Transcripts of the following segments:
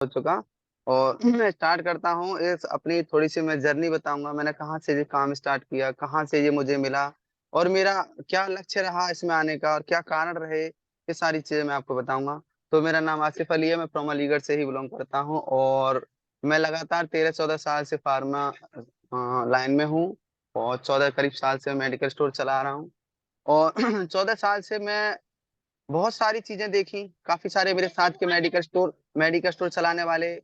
हो चुका। और मैं स्टार्ट करता हूँ इस अपनी थोड़ी सी मैं जर्नी बताऊंगा, मैंने कहाँ से ये काम स्टार्ट किया, कहाँ से ये मुझे मिला, और मेरा क्या लक्ष्य रहा इसमें आने का, और क्या कारण रहे, ये सारी चीजें मैं आपको बताऊंगा। तो मेरा नाम आसिफ अली है, मैं फ्रॉम अलीगढ़ से ही बिलोंग करता हूँ, और मैं लगातार 13-14 साल से फार्मा लाइन में हूँ। और 14 करीब साल से मेडिकल स्टोर चला रहा हूँ। और 14 साल से मैं बहुत सारी चीजें देखी, काफी सारे मेरे साथ के मेडिकल स्टोर चलाने वाले,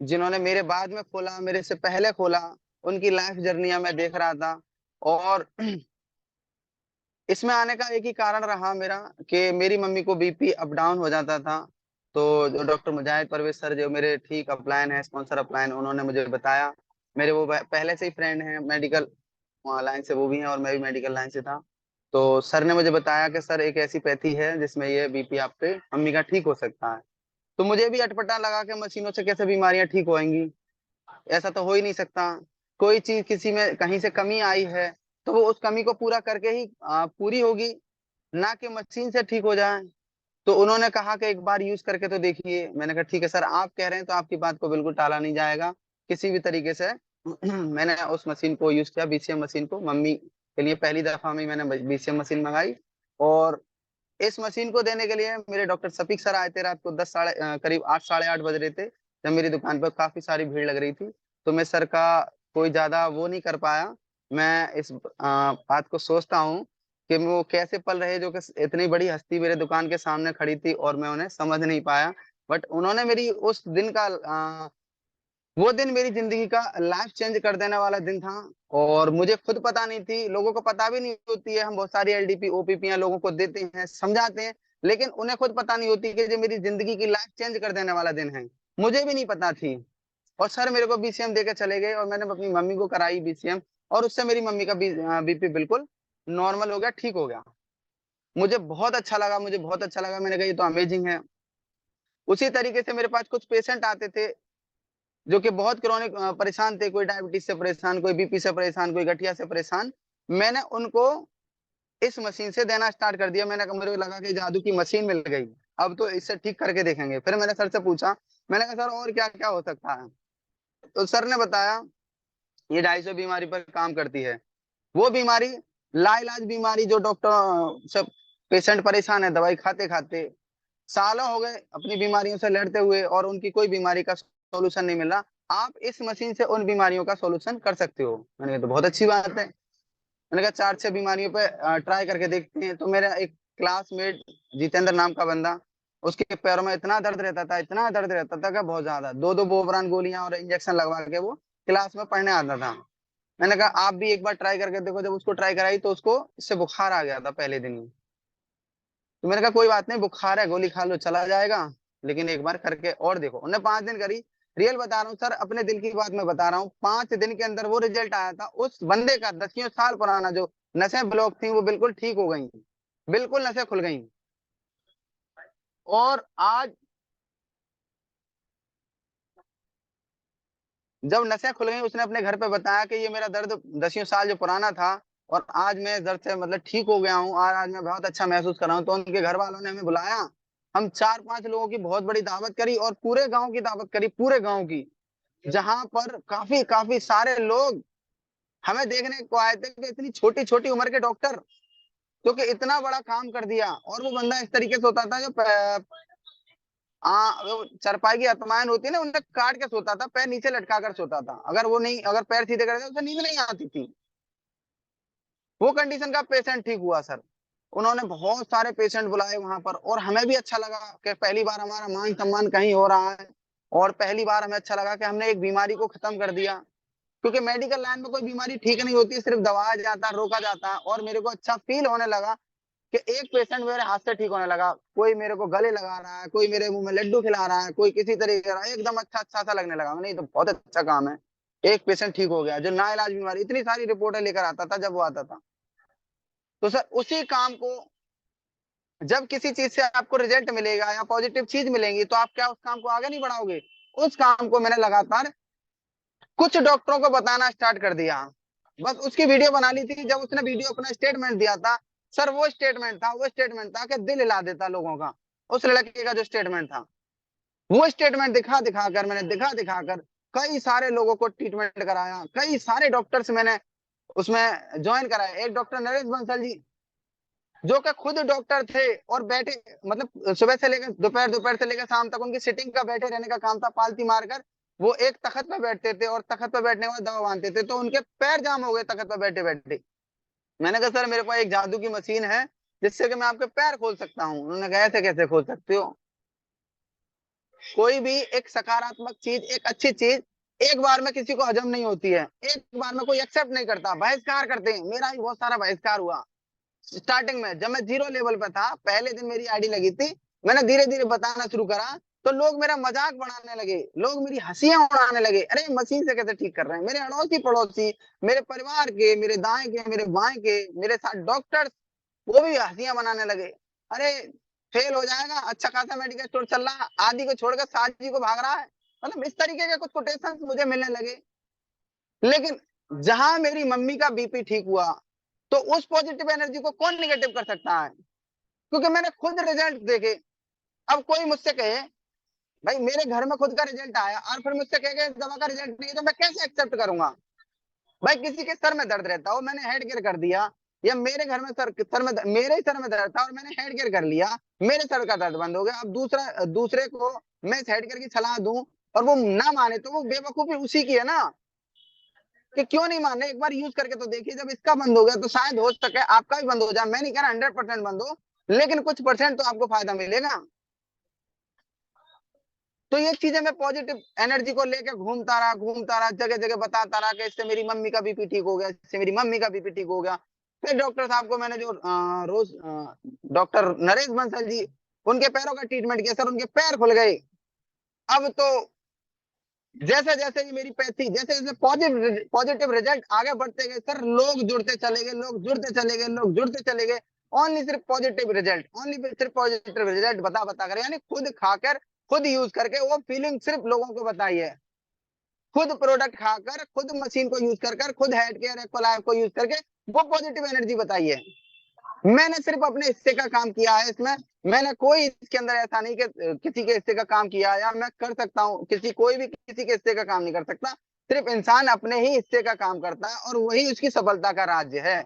जिन्होंने मेरे बाद में खोला, मेरे से पहले खोला, उनकी लाइफ जर्नियां मैं देख रहा था। और इसमें आने का एक ही कारण रहा मेरा, कि मेरी मम्मी को बीपी अप डाउन हो जाता था। तो जो डॉक्टर मुजाहिद परवेज सर, जो मेरे ठीक अपलाइन है, स्पॉन्सर अपलाइन, उन्होंने मुझे बताया। मेरे वो पहले से ही फ्रेंड हैं मेडिकल लाइन से, वो भी हैं और मैं भी मेडिकल लाइन से था। तो सर ने मुझे बताया कि सर एक ऐसी पैथी है जिसमें ये बीपी आपके मम्मी का ठीक हो सकता है। तो मुझे भी अटपटा लगा कि मशीनों से कैसे बीमारियां ठीक होंगी, ऐसा तो हो ही नहीं सकता। कोई चीज किसी में कहीं से कमी आई है, तो वो उस कमी को पूरा करके ही पूरी होगी, ना कि मशीन से ठीक हो जाए। तो उन्होंने कहा कि एक बार यूज करके तो देखिए। मैंने कहा ठीक है सर, आप कह रहे हैं तो आपकी बात को बिल्कुल टाला नहीं जाएगा किसी भी तरीके से। मैंने उस मशीन को यूज किया, बीसीएम मशीन को, मम्मी के लिए पहली दफा में मैंने बीसीएम मशीन मंगाई। और इस मशीन को देने के लिए मेरे डॉक्टर सफीक सर आए थे रात को करीब 8 साढ़े 8 बज रहे थे, जब मेरी दुकान पर काफी सारी भीड़ लग रही थी। तो मैं सर का कोई ज्यादा वो नहीं कर पाया। मैं इस बात को सोचता हूँ कि वो कैसे पल रहे, जो कि इतनी बड़ी हस्ती मेरे दुकान के सामने खड़ी थी और मैं उन्हें समझ नहीं पाया। बट उन्होंने मेरी उस दिन का वो दिन मेरी जिंदगी का लाइफ चेंज कर देने वाला दिन था। और मुझे खुद पता नहीं थी, लोगों को पता भी नहीं होती है, हम बहुत सारी एलडीपी ओपीपीयां लोगों को देते हैं, समझाते हैं, लेकिन उन्हें खुद पता नहीं होती कि ये मेरी जिंदगी की लाइफ चेंज कर देने वाला दिन है। मुझे भी नहीं पता थी। और सर मेरे को बीसीएम दे के चले गए, और मैंने अपनी मम्मी को कराई बीसीएम, और उससे मेरी मम्मी का बीपी बिल्कुल नॉर्मल हो गया, ठीक हो गया। मुझे बहुत अच्छा लगा, मुझे बहुत अच्छा लगा, मैंने कहा ये तो अमेजिंग है। उसी तरीके से मेरे पास कुछ पेशेंट आते थे जो कि बहुत क्रॉनिक परेशान थे, कोई डायबिटीज से परेशान, कोई बीपी से परेशान, कोई गठिया से परेशान। मैंने उनको इस मशीन से देना स्टार्ट कर दिया। मैंने कहा, मेरे को लगा कि जादू की मशीन मिल गई, अब तो इससे ठीक करके देखेंगे। फिर मैंने सर से पूछा, मैंने कहा सर और क्या क्या हो सकता है। तो सर ने बताया ये 250 बीमारी पर काम करती है। वो बीमारी, लाइलाज बीमारी, जो डॉक्टर सब पेशेंट परेशान है दवाई खाते खाते, सालों हो गए अपनी बीमारियों से लड़ते हुए, और उनकी कोई बीमारी का सॉल्यूशन नहीं मिला। आप इस मशीन से उन बीमारियों का सॉल्यूशन कर सकते हो। मैंने कहा तो बहुत अच्छी बात है। मैंने कहा 4-6 बीमारियों पे ट्राई करके देखते हैं। तो मेरा एक क्लासमेट जितेंद्र नाम का बंदा, उसके पैरों में इतना दर्द रहता था, इतना दर्द रहता था कि बहुत ज्यादा, 2-2 बोवरान गोलियां और इंजेक्शन लगवा के वो क्लास में पढ़ने आता था। मैंने कहा आप भी एक बार ट्राई करके देखो। जब उसको ट्राई कराई तो उसको इससे बुखार आ गया था पहले दिन ही। तो मैंने कहा कोई बात नहीं, बुखार है, गोली खा लो चला जाएगा, लेकिन एक बार करके और देखो। उन्हें 5 दिन करी। रियल बता रहा हूँ सर, अपने दिल की बात मैं बता रहा हूँ, 5 दिन के अंदर वो रिजल्ट आया था। उस बंदे का 10 साल पुराना जो नसें ब्लॉक थी, वो बिल्कुल ठीक हो गई, बिल्कुल नसें खुल गई। और आज जब नसें खुल गई, उसने अपने घर पे बताया कि ये मेरा दर्द 10 साल जो पुराना था, और आज मैं इस दर्द से मतलब ठीक हो गया हूँ, और आज मैं बहुत अच्छा महसूस कर रहा हूँ। तो उनके घर वालों ने हमें बुलाया, हम 4-5 लोगों की बहुत बड़ी दावत करी, और पूरे गांव की दावत करी, पूरे गांव की, जहां पर काफी काफी सारे लोग हमें देखने को आए थे कि इतनी छोटी छोटी उम्र के डॉक्टर, क्योंकि इतना बड़ा काम कर दिया। और वो बंदा इस तरीके से होता था, जो वो चरपाई की अतमायन होती है ना, उन्हें काट के सोता था, पैर नीचे लटका कर सोता था। अगर वो नहीं, अगर पैर सीधे करते उसे नींद नहीं आती थी। वो कंडीशन का पेशेंट ठीक हुआ सर। उन्होंने बहुत सारे पेशेंट बुलाए वहां पर, और हमें भी अच्छा लगा कि पहली बार हमारा मान सम्मान कहीं हो रहा है। और पहली बार हमें अच्छा लगा कि हमने एक बीमारी को खत्म कर दिया। क्योंकि मेडिकल लाइन में कोई बीमारी ठीक नहीं होती, सिर्फ दबाया जाता है, रोका जाता है। और मेरे को अच्छा फील होने लगा कि एक पेशेंट मेरे हाथ से ठीक होने लगा, कोई मेरे को गले लगा रहा है, कोई मेरे मुंह में लड्डू खिला रहा है, कोई किसी तरीके का, एकदम अच्छा अच्छा सा लगने लगा। नहीं तो बहुत अच्छा काम है। एक पेशेंट ठीक हो गया जो ना इलाज बीमारी, इतनी सारी रिपोर्टें लेकर आता था जब वो आता था। तो सर उसी काम को, जब किसी चीज से आपको रिजल्ट मिलेगा या पॉजिटिव चीज मिलेंगी, तो आप क्या उस काम को आगे नहीं बढ़ाओगे। उस काम को मैंने लगातार कुछ डॉक्टरों को बताना स्टार्ट कर दिया। बस उसकी वीडियो बना ली थी। जब उसने वीडियो अपना स्टेटमेंट दिया था, सर वो स्टेटमेंट था कि दिल हिला देता लोगों का, उस लड़के का जो स्टेटमेंट था। वो स्टेटमेंट दिखा दिखाकर, मैंने दिखा दिखाकर कई सारे लोगों को ट्रीटमेंट कराया, कई सारे डॉक्टर्स मैंने उसमें ज्वाइन कराया। एक डॉक्टर नरेश बंसल जी, जो कि खुद डॉक्टर थे और बैठे, मतलब सुबह से लेकर दोपहर, दोपहर से लेकर शाम तक उनकी सिटिंग का बैठे रहने का काम था, पालती मारकर वो एक तखत पे बैठते थे और तखत पे बैठने के बाद दवा बांधते थे, तो उनके पैर जाम हो गए तखत पे बैठे बैठे। मैंने कहा सर मेरे पास एक जादू की मशीन है जिससे कि मैं आपके पैर खोल सकता हूँ। उन्होंने कहा ऐसे कैसे खोल सकते हो? कोई भी एक सकारात्मक चीज, एक अच्छी चीज एक बार में किसी को हजम नहीं होती है, एक बार में कोई एक्सेप्ट नहीं करता, बहिष्कार करते हैं। मेरा भी बहुत सारा बहिष्कार हुआ स्टार्टिंग में। जब मैं जीरो लेवल पे था, पहले दिन मेरी आईडी लगी थी, मैंने धीरे धीरे बताना शुरू करा, तो लोग मेरा मजाक बनाने लगे, लोग मेरी हंसियां उड़ाने लगे। अरे मशीन से कैसे ठीक कर रहे हैं? मेरे अड़ोसी पड़ोसी, मेरे परिवार के, मेरे दाएं के, मेरे बाएं के, मेरे साथ डॉक्टर, वो भी हंसियां बनाने लगे। अरे फेल हो जाएगा, अच्छा खासा मेडिकल स्टोर चल रहा है, आदि को छोड़कर साजी को भाग रहा है। मतलब इस तरीके के कुछ कोटेशन मुझे मिलने लगे। लेकिन जहां मेरी मम्मी का बीपी ठीक हुआ, तो उस पॉजिटिव एनर्जी को कौन निगेटिव कर सकता है? क्योंकि मैंने खुद रिजल्ट देखे। अब कोई मुझसे कहे, भाई मेरे घर में खुद का रिजल्ट आया और फिर मुझसे कहे इस दवा का रिजल्ट नहीं है, तो मैं कैसे एक्सेप्ट करूंगा? भाई किसी के सर में दर्द रहता हो, मैंने हेड केयर कर दिया, या मेरे घर में सर में मेरे ही सर में दर्द था और मैंने हेड केयर कर लिया, मेरे सर का दर्द बंद हो गया। अब दूसरे को मैं इस हेड केयर की सलाह दूं और वो ना माने, तो वो बेवकूफी उसी की है ना, कि क्यों नहीं माने? एक बार यूज करके तो देखिए, जब इसका बंद हो गया तो शायद हो सके आपका भी बंद हो जाए। मैं नहीं कह रहा 100% बंद हो, लेकिन कुछ परसेंट तो आपको फायदा मिलेगा। तो ये चीजें मैं पॉजिटिव एनर्जी को लेकर घूमता रहा, जगह जगह बताता रहा कि इससे मेरी मम्मी का बीपी ठीक हो गया, इससे मेरी मम्मी का बीपी ठीक हो गया। फिर डॉक्टर साहब को मैंने जो रोज डॉक्टर नरेश बंसल जी, उनके पैरों का ट्रीटमेंट किया सर, उनके पैर खुल गए। अब तो जैसे जैसे ये मेरी पैथी, जैसे जैसे पॉजिटिव रिजल्ट आगे बढ़ते गए सर, लोग जुड़ते चले गए, लोग जुड़ते चले गए, लोग जुड़ते चले गए। ओनली सिर्फ पॉजिटिव रिजल्ट, ओनली सिर्फ पॉजिटिव रिजल्ट बता बता कर, यानी खुद खाकर, खुद यूज करके वो फीलिंग सिर्फ लोगों को बताई है। खुद प्रोडक्ट खाकर, खुद मशीन को यूज कर कर, खुद हेड केयर एक्वालाइफ को यूज करके वो पॉजिटिव एनर्जी बताई है। मैंने सिर्फ अपने हिस्से का काम किया है इसमें। मैंने कोई इसके अंदर ऐसा नहीं कि किसी के हिस्से का काम किया है, या मैं कर सकता हूँ, किसी कोई भी किसी के हिस्से का काम नहीं कर सकता। सिर्फ इंसान अपने ही हिस्से का काम करता है और वही उसकी सफलता का राज्य है।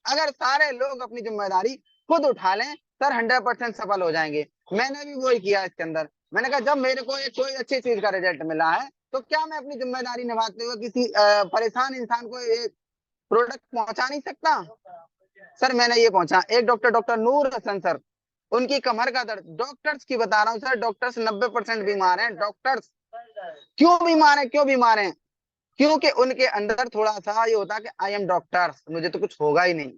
अगर सारे लोग अपनी जिम्मेदारी खुद उठा लें सर, 100% सफल हो जाएंगे। मैंने भी वही किया इसके अंदर। मैंने कहा जब मेरे को एक कोई अच्छी चीज का रिजल्ट मिला है, तो क्या मैं अपनी जिम्मेदारी निभाते हुए किसी परेशान इंसान को ये प्रोडक्ट पहुंचा नहीं सकता? सर मैंने ये पहुंचा। एक डॉक्टर, डॉक्टर नूर हसन सर, उनकी कमर का दर्द, डॉक्टर्स की बता रहा हूँ सर, डॉक्टर्स 90% बीमार हैं। डॉक्टर्स क्यों बीमार हैं? क्यों बीमार हैं? क्योंकि उनके अंदर थोड़ा सा ये होता है कि आई एम डॉक्टर, मुझे तो कुछ होगा ही नहीं,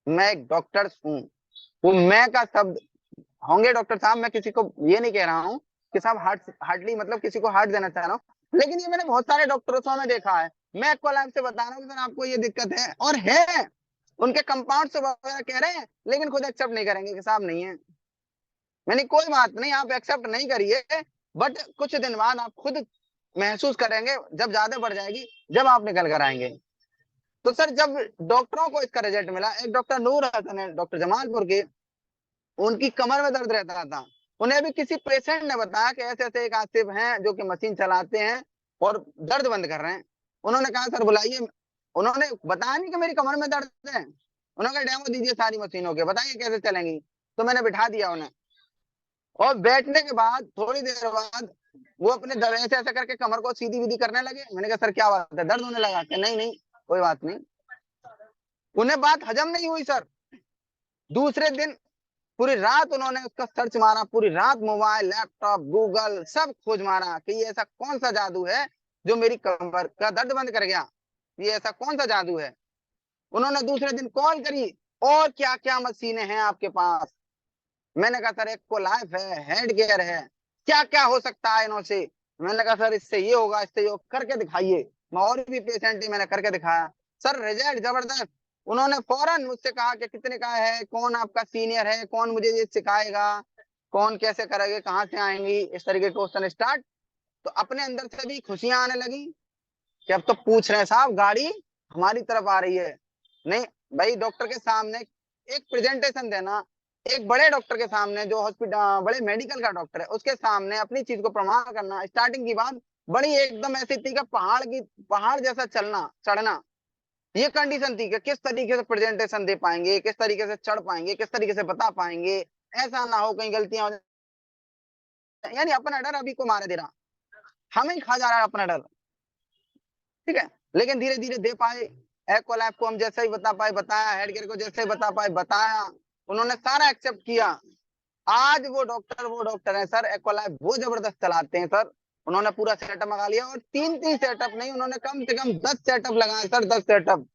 मैं एक डॉक्टर हूँ। वो मैं का शब्द होंगे डॉक्टर साहब, मैं किसी को ये नहीं कह रहा हूँ कि साहब हार्डली मतलब किसी को हार्ट देना चाह रहा हूँ, लेकिन ये मैंने बहुत सारे डॉक्टरों में देखा है। मैं कोलैब से बता रहा हूँ सर आपको ये दिक्कत है, और है उनके कंपाउंड से वगैरह कह रहे हैं, लेकिन खुद एक्सेप्ट नहीं करेंगे कि साहब नहीं है। मैंने कोई बात नहीं, आप एक्सेप्ट नहीं करिए, बट कुछ दिन बाद आप खुद महसूस करेंगे, जब ज्यादा बढ़ जाएगी, जब आप निकल कर आएंगे। तो सर जब डॉक्टरों को इसका रिजल्ट मिला, एक डॉक्टर नूर हसन है डॉक्टर जमालपुर के, उनकी कमर में दर्द रहता था। उन्हें भी किसी पेशेंट ने बताया कि ऐसे ऐसे एक आसिफ हैं जो कि मशीन चलाते हैं और दर्द बंद कर रहे हैं। उन्होंने कहा सर बुलाइए। उन्होंने बताया नहीं कि मेरी कमर में दर्द है, उन्होंने कहा डेमो दीजिए सारी मशीनों के, बताइए कैसे चलेंगी। तो मैंने बिठा दिया उन्हें, और बैठने के बाद थोड़ी देर बाद वो अपने दर्द ऐसे ऐसे करके कमर को सीधी विधी करने लगे। मैंने कहा सर क्या बात है, दर्द होने लगा? कि नहीं नहीं कोई बात नहीं। उन्हें बात हजम नहीं हुई सर। दूसरे दिन पूरी रात उन्होंने उसका सर्च मारा, पूरी रात मोबाइल, लैपटॉप, गूगल सब खोज मारा कि ये ऐसा कौन सा जादू है जो मेरी कमर का दर्द बंद कर गया, ये ऐसा कौन सा जादू है। उन्होंने दूसरे दिन कॉल करी, और क्या क्या मशीनें हैं आपके पास? मैंने कहा सर एक्को लाइफ है, हेड केयर है, क्या क्या हो सकता है इनों से? मैंने कहा सर इससे ये होगा, इससे ये होगा, करके दिखाइए। मैं और भी पेशेंट ही मैंने करके दिखाया सर, रिजल्ट जबरदस्त। उन्होंने फौरन मुझसे कहा कि कितने का है, कौन आपका सीनियर है, कौन मुझे ये सिखाएगा, कौन कैसे करेंगे, कहाँ से आएंगी, इस तरीके के क्वेश्चन स्टार्ट। तो अपने अंदर से भी खुशियां आने लगी कि अब तो पूछ रहे हैं साहब, गाड़ी हमारी तरफ आ रही है। नहीं भाई, डॉक्टर के सामने एक प्रेजेंटेशन देना, एक बड़े डॉक्टर के सामने, जो हॉस्पिटल बड़े मेडिकल का डॉक्टर है, उसके सामने अपनी चीज को प्रमाण करना, स्टार्टिंग की बात बड़ी एकदम ऐसी थी कि पहाड़ जैसा चलना चढ़ना, ये कंडीशन थी कि किस तरीके से प्रेजेंटेशन दे पाएंगे, किस तरीके से चढ़ पाएंगे, किस तरीके से बता पाएंगे, ऐसा ना हो कहीं गलतियां हो जाए। यानी अपना डर अभी को मारे दे रहा, हमें ही खा जा रहा है अपना डर। ठीक है, लेकिन धीरे धीरे दे पाए। एक्वालाइफ को हम जैसे ही बता पाए बताया, हेडगेयर को जैसे ही बता पाए बताया, उन्होंने सारा एक्सेप्ट किया। आज वो डॉक्टर है सर, एक्वालाइफ वो जबरदस्त चलाते हैं सर। उन्होंने पूरा सेटअप मंगा लिया, और तीन तीन सेटअप नहीं, उन्होंने कम से कम 10 सेटअप लगाए सर, 10 सेटअप।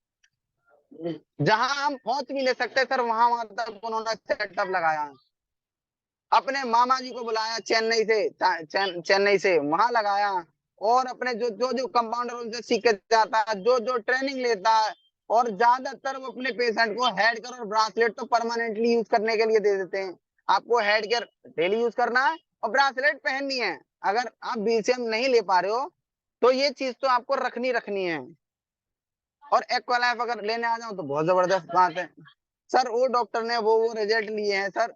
जहां हम पहुंच भी ले सकते सर, वहां वहां तक उन्होंने सेटअप लगाया। अपने मामा जी को बुलाया चेन्नई से, चेन्नई से वहां लगाया। और अपने जो जो जो कंपाउंडर उनसे सीख के जाता है, जो जो ट्रेनिंग लेता है, और ज्यादातर वो अपने पेशेंट को हेड केयर और ब्रासलेट तो परमानेंटली यूज करने के लिए दे देते हैं। आपको हेड केयर डेली यूज करना है और ब्रासलेट पहननी है। अगर आप बीसीएम नहीं ले पा रहे हो तो ये चीज तो आपको रखनी रखनी है। और एक्वालाइफ अगर लेने आ जाओ तो बहुत जबरदस्त बात है सर। वो डॉक्टर ने वो रिजल्ट लिए हैं सर।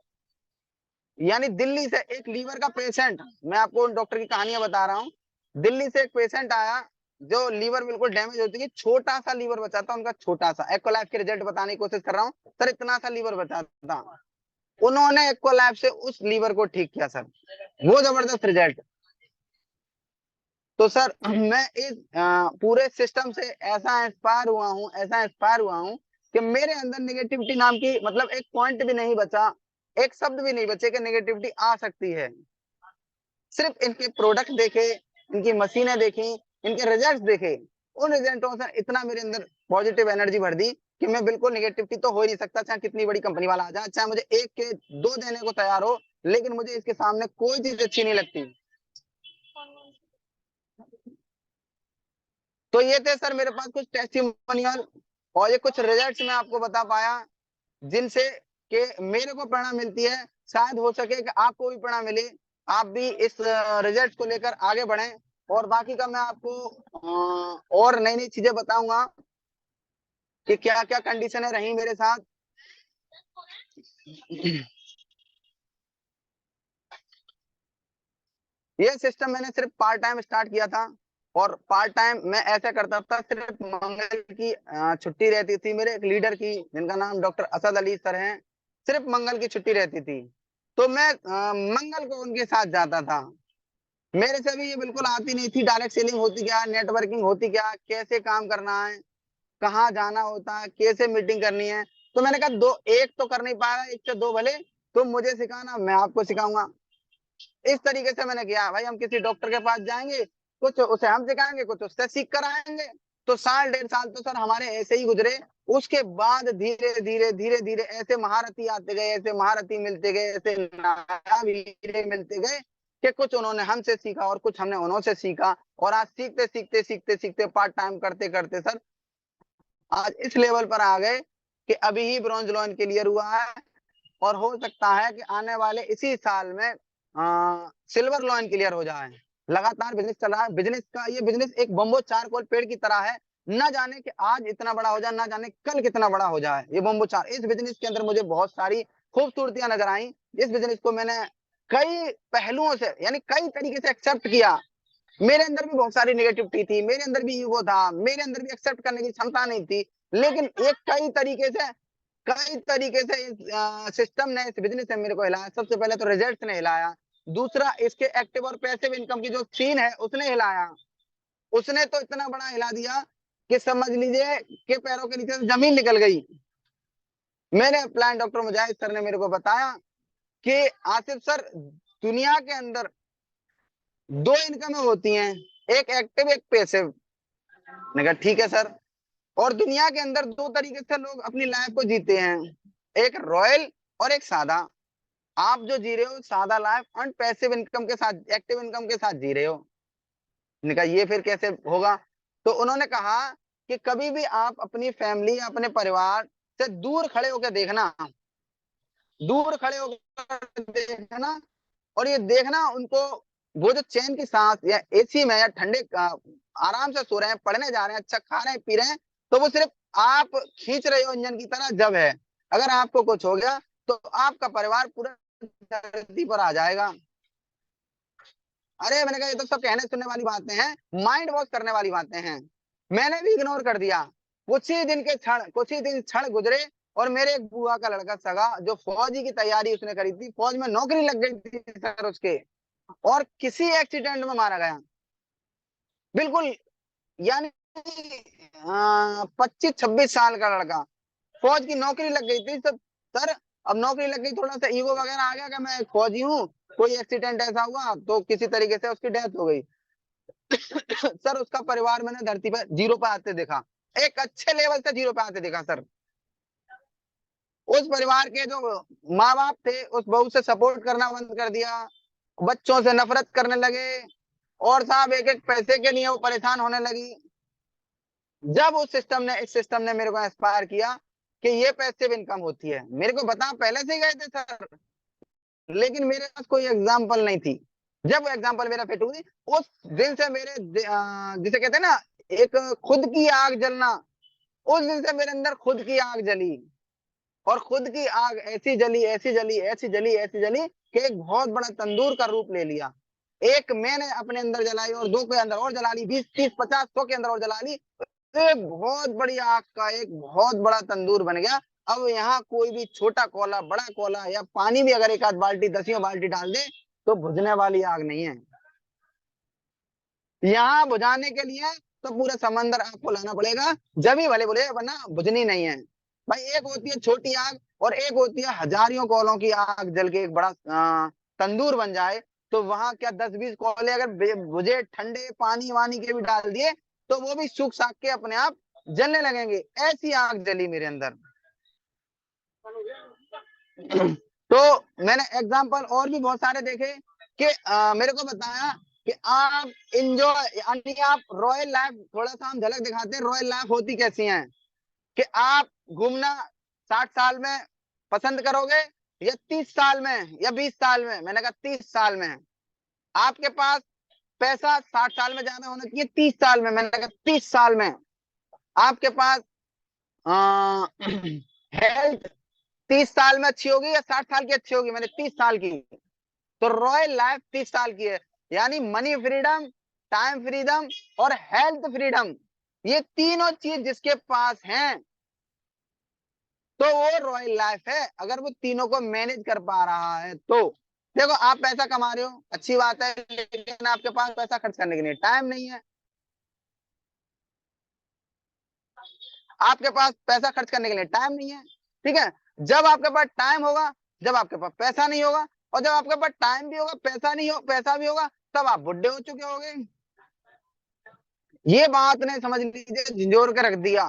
यानी दिल्ली से एक लीवर का पेशेंट, मैं आपको उन डॉक्टर की कहानियां बता रहा हूँ। दिल्ली से एक पेशेंट आया, जो लीवर बिल्कुल डैमेज होती है, छोटा सा लीवर बचा था उनका, छोटा सा। एक्वालाइफ के रिजल्ट बताने की कोशिश कर रहा हूँ सर, इतना सा लीवर बचा था। उन्होंने एक्वालाइफ से उस लीवर को ठीक किया सर, वो जबरदस्त रिजल्ट। तो सर मैं इस पूरे सिस्टम से ऐसा इंस्पायर हुआ हूँ, ऐसा इंस्पायर हुआ हूँ कि मेरे अंदर नेगेटिविटी नाम की मतलब एक पॉइंट भी नहीं बचा, एक शब्द भी नहीं बचे कि नेगेटिविटी आ सकती है। सिर्फ इनके प्रोडक्ट देखे, इनकी मशीनें देखी, इनके रिजल्ट देखे, उन रिजल्टों से इतना मेरे अंदर पॉजिटिव एनर्जी भर दी कि मैं बिल्कुल नेगेटिविटी तो हो ही नहीं सकता, चाहे कितनी बड़ी कंपनी वाला आ जाए, चाहे मुझे एक के दो देने को तैयार हो, लेकिन मुझे इसके सामने कोई चीज अच्छी नहीं लगती। तो ये थे सर मेरे पास कुछ टेस्टिमोनियल, और ये कुछ रिजल्ट्स मैं आपको बता पाया, जिनसे कि मेरे को प्रेरणा मिलती है। शायद हो सके कि आपको भी प्रेरणा मिले, आप भी इस रिजल्ट को लेकर आगे बढ़ें। और बाकी का मैं आपको और नई नई चीजें बताऊंगा कि क्या क्या कंडीशनें रही मेरे साथ। ये सिस्टम मैंने सिर्फ पार्ट टाइम स्टार्ट किया था, और पार्ट टाइम मैं ऐसा करता था, सिर्फ मंगल की छुट्टी रहती थी मेरे एक लीडर की, जिनका नाम डॉक्टर असद अली सर हैं। सिर्फ मंगल की छुट्टी रहती थी, तो मैं मंगल को उनके साथ जाता था। मेरे से भी ये बिल्कुल आती नहीं थी, डायरेक्ट सेलिंग होती क्या, नेटवर्किंग होती क्या, कैसे काम करना है, कहाँ जाना होता है, कैसे मीटिंग करनी है। तो मैंने कहा दो, एक तो कर नहीं पाया, एक से दो भले, तुम मुझे सिखाना, मैं आपको सिखाऊंगा। इस तरीके से मैंने किया भाई। हम किसी डॉक्टर के पास जाएंगे, कुछ उसे हम सिखाएंगे, कुछ उससे सीख कर आएंगे। तो साल डेढ़ साल तो सर हमारे ऐसे ही गुजरे। उसके बाद धीरे धीरे धीरे धीरे ऐसे महारथी आते गए, ऐसे महारथी मिलते गए, ऐसे नायाब हीरे मिलते गए कि कुछ उन्होंने हमसे सीखा और कुछ हमने उन्होंने सीखा। और आज सीखते सीखते सीखते सीखते पार्ट टाइम करते करते सर आज इस लेवल पर आ गए कि अभी ही ब्रॉन्ज लॉन क्लियर हुआ है, और हो सकता है कि आने वाले इसी साल में सिल्वर लॉन क्लियर हो जाए। लगातार बिजनेस चल रहा है। बिजनेस का ये बिजनेस एक बम्बो चारकोल पेड़ की तरह है, ना जाने कि आज इतना बड़ा हो जाए, ना जाने कल कितना बड़ा हो जाए। ये बम्बो चार, इस बिजनेस के अंदर मुझे बहुत सारी खूबसूरतियां नजर आई। इस बिजनेस को मैंने कई पहलुओं से, यानी कई तरीके से एक्सेप्ट किया। मेरे अंदर भी बहुत सारी नेगेटिविटी थी, मेरे अंदर भी ईगो था, मेरे अंदर भी एक्सेप्ट करने की क्षमता नहीं थी। लेकिन एक कई तरीके से इस सिस्टम ने, इस बिजनेस ने मेरे को हिलाया। सबसे पहले तो रिजल्ट ने हिलाया, दूसरा इसके एक्टिव और पैसिव इनकम की जो सीन है उसने हिलाया। उसने तो इतना बड़ा हिला दिया कि समझ लीजिए कि पैरों के नीचे से जमीन निकल गई। मेरे प्लान डॉक्टर मुजाहिद सर ने मेरे को बताया कि आसिफ सर, दुनिया के अंदर दो इनकम होती हैं, एक एक्टिव एक पैसिव। मैंने कहा ठीक है सर। और दुनिया के अंदर दो तरीके से लोग अपनी लाइफ को जीते हैं, एक रॉयल और एक सादा। आप जो जी रहे हो सादा लाइफ, अन पैसिव इनकम के साथ, एक्टिव इनकम के साथ जी रहे हो। मैंने कहा ये फिर कैसे होगा। तो उन्होंने कहा कि कभी भी आप अपनी फैमिली, अपने परिवार से दूर खड़े होकर देखना, दूर खड़े होकर देखना, और ये देखना उनको, वो जो चैन की सांस या एसी में या ठंडे आराम से सो रहे हैं, पढ़ने जा रहे हैं, अच्छा खा रहे हैं, पी रहे हैं, तो वो सिर्फ आप खींच रहे हो इंजन की तरह जब है। अगर आपको कुछ हो गया तो आपका परिवार पूरा धरती पर आ जाएगा। अरे मैंने कहा ये तो सब कहने सुनने वाली बातें हैं, माइंड वॉश करने वाली बातें हैं। मैंने भी इग्नोर कर दिया। कुछ ही दिन क्षण गुजरे और मेरे एक बुआ का लड़का सगा, जो फौजी की तैयारी उसने करी थी, फौज में नौकरी लग गई थी सर उसके, और किसी एक्सीडेंट में मारा गया। बिल्कुल, यानी 25-26 साल का लड़का, फौज की नौकरी लग गई थी सब। सर अब नौकरी लग गई, थोड़ा सा ईगो वगैरह आ गया कि मैं एक फौजी हूँ, कोई एक्सीडेंट ऐसा हुआ तो किसी तरीके से उसकी डेथ हो गई। सर उसका परिवार मैंने धरती पर जीरो पे आते देखा, एक अच्छे लेवल से जीरो पे आते देखा सर। उस परिवार के जो माँ बाप थे, उस बहू से सपोर्ट करना बंद कर दिया, बच्चों से नफरत करने लगे, और साहब एक एक पैसे के लिए वो परेशान होने लगी। जब इस सिस्टम ने मेरे को इंस्पायर किया कि ये पैसिव इनकम होती है, मेरे को बता पहले से ही गए थे सर, लेकिन मेरे पास कोई एग्जाम्पल नहीं थी। जब वो एग्जाम्पल मेरा फिट हुई, उस दिन से जिसे कहते हैं ना, एक खुद की आग जलना, उस दिन से मेरे अंदर खुद की आग जली, और खुद की आग ऐसी जली, ऐसी जली, ऐसी जली, ऐसी जली कि एक बहुत बड़ा तंदूर का रूप ले लिया। एक मैंने अपने अंदर जलाई, और दो के अंदर और जला ली, 20-30-50-100 के अंदर और जला ली, एक बहुत बड़ी आग का एक बहुत बड़ा तंदूर बन गया। अब यहाँ कोई भी छोटा कोला, बड़ा कोला, या पानी भी अगर एक आध बाल्टी, दसियों बाल्टी डाल दे तो बुझने वाली आग नहीं है। यहाँ बुझाने के लिए तो पूरा समंदर आपको लाना पड़ेगा, जब ही भले बोले, वरना बुझनी नहीं है। भाई एक होती है छोटी आग, और एक होती है हजारों कोलों की आग जल के एक बड़ा तंदूर बन जाए। तो वहां क्या 10-20 कोले अगर बुझे, ठंडे पानी वानी के भी डाल दिए, तो वो भी सूख साख के अपने आप जलने लगेंगे। ऐसी आग जली मेरे अंदर। तो मैंने एग्जाम्पल और भी बहुत सारे देखे कि मेरे को बताया कि आप इंजॉय, यानी आप रॉयल लाइफ, थोड़ा सा हम झलक दिखाते हैं रॉयल लाइफ होती कैसी है, कि आप घूमना 60 साल में पसंद करोगे, या 30 साल में, या 20 साल में। मैंने कहा 30 साल में। आपके पास पैसा 60 साल में ज्यादा होना चाहिए, 30 साल में। मैंने कहा 30 साल में। आपके पास हेल्थ 30 साल में अच्छी होगी, या 60 साल की अच्छी होगी? मैंने 30 साल की। तो रॉयल लाइफ 30 साल की है, यानी मनी फ्रीडम, टाइम फ्रीडम, और हेल्थ फ्रीडम। ये तीनों चीज जिसके पास हैं, तो वो रॉयल लाइफ है, अगर वो तीनों को मैनेज कर पा रहा है तो। देखो आप पैसा कमा रहे हो, अच्छी बात है, लेकिन आपके पास पैसा खर्च करने के लिए टाइम नहीं है। आपके पास पैसा खर्च करने के लिए टाइम नहीं है, ठीक है। जब आपके पास टाइम होगा, जब आपके पास पैसा नहीं होगा, और जब आपके पास टाइम भी होगा, पैसा भी होगा, तब आप बुढ़े हो चुके होगे। ये बात ने समझ लीजिए झिझोर के रख दिया।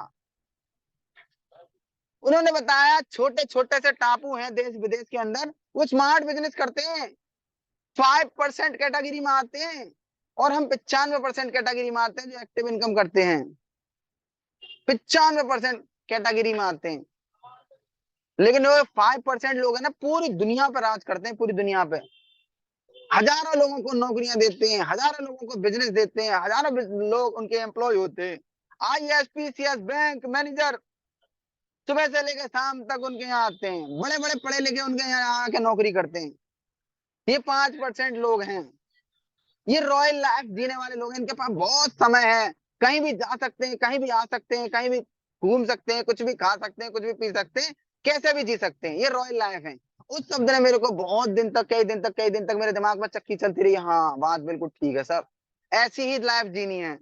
उन्होंने बताया छोटे छोटे से टापू हैं देश विदेश के अंदर, वो स्मार्ट बिजनेस करते हैं, 5% कैटेगरी में आते हैं, और हम 95% कैटेगरी में आते हैं जो एक्टिव इनकम करते हैं। 95% कैटेगरी में आते हैं, लेकिन वो 5% लोग हैं ना, पूरी दुनिया पर राज करते हैं, पूरी दुनिया पे हजारों लोगों को नौकरियां देते हैं, हजारों लोगों को बिजनेस देते हैं, हजारों लोग उनके एम्प्लॉय होते हैं। IAS PCS बैंक मैनेजर सुबह से लेकर शाम तक उनके यहाँ आते हैं, बड़े बड़े पढ़े लिखे उनके यहाँ आके नौकरी करते हैं। ये 5% लोग हैं, ये रॉयल लाइफ जीने वाले लोग हैं, इनके पास बहुत समय है, कहीं भी जा सकते हैं, कहीं भी आ सकते हैं, कहीं भी घूम सकते हैं, कुछ भी खा सकते हैं, कुछ भी पी सकते हैं, कैसे भी जी सकते हैं। ये रॉयल लाइफ है। उस शब्द ने मेरे को बहुत दिन तक, कई दिन तक मेरे दिमाग में चक्की चलती रही, हाँ बात बिल्कुल ठीक है सर, ऐसी ही लाइफ जीनी है।